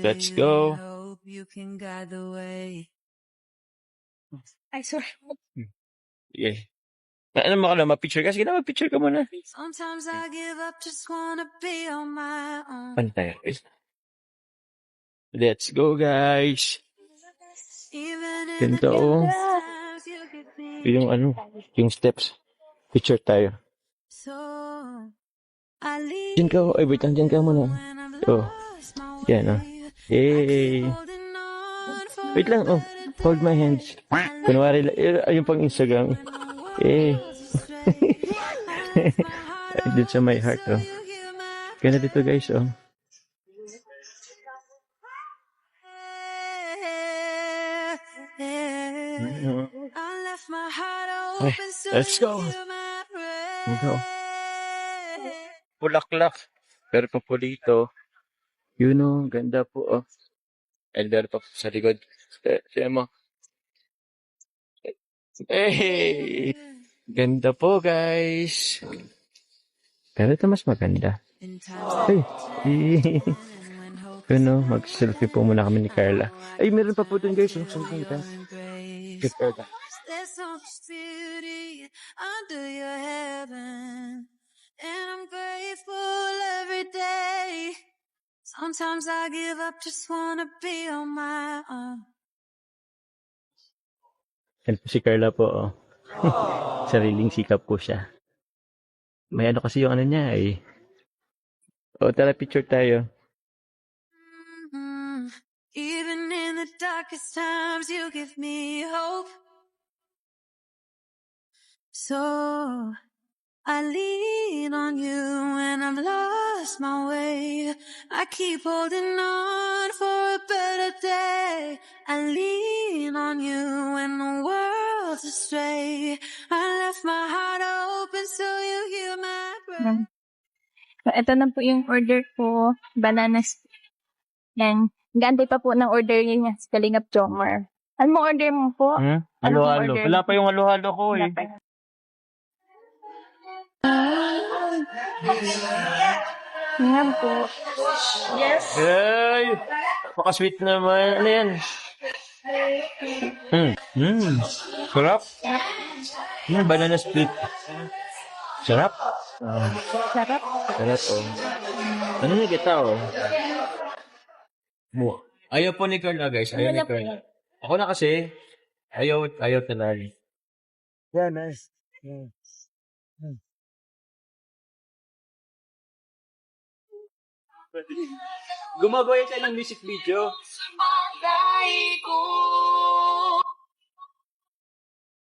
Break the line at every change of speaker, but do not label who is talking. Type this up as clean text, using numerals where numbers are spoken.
Let's go.
Ay, sorry.
Yeah. Ano mo ka lang, ma-picture ka? Sige na, ma-picture ka muna. Pantay. Let's go, guys. Ganito, oh. Yung ano, yung steps. Picture tayo. Diyan ka, ay, wait lang, diyan ka muna. Oh, yan, oh. Yay! Wait lang, oh. Hold my hands. Kunwari, ayun pang Instagram. Yay! Dito sa my heart, oh. Ganda dito, guys, oh. Ay, let's go. Let's go. Pulaklak. Pero pa po dito. Yun, oh. Ganda po, oh. And meron pa po sa likod. Siya mo. Hey! Ganda po, guys. Pero ito mas maganda. Ay! Ano, mag-selfie po muna kami ni Carla. Ay, meron pa po dun, guys. Something like that. Get Carla. There's so much beauty under your heaven, and I'm grateful every day. Sometimes I give up, just wanna be on my own. Yan po si Carla po, oh. Sariling sikap po siya. May ano kasi yung ano niya, eh. O, tara, picture tayo. Even in the darkest times, you give me hope. So, I lean on you when I've lost my way. I keep holding on for a better day. I lean on you when the world's astray. I left my heart open so you hear my prayer.
So, ito na po yung order ko. Banana split. Yan. Gantay pa po ng order niya sa Kalingap Jomar. Ano mo order mo po?
Halo-halo. Wala pa yung halo-halo ko, eh.
Yan po. Yes.
Ay! Pakasweet naman. Ano yan? Sarap. Banana split. Sarap.
Sarap.
Sarap, oh. Ano na kita, oh? Ayaw po ni Carla, guys. Ayaw ni Carla. Ako na kasi. Ayaw talaga.
Yeah, nice.
Gumagawa tayo ng music video.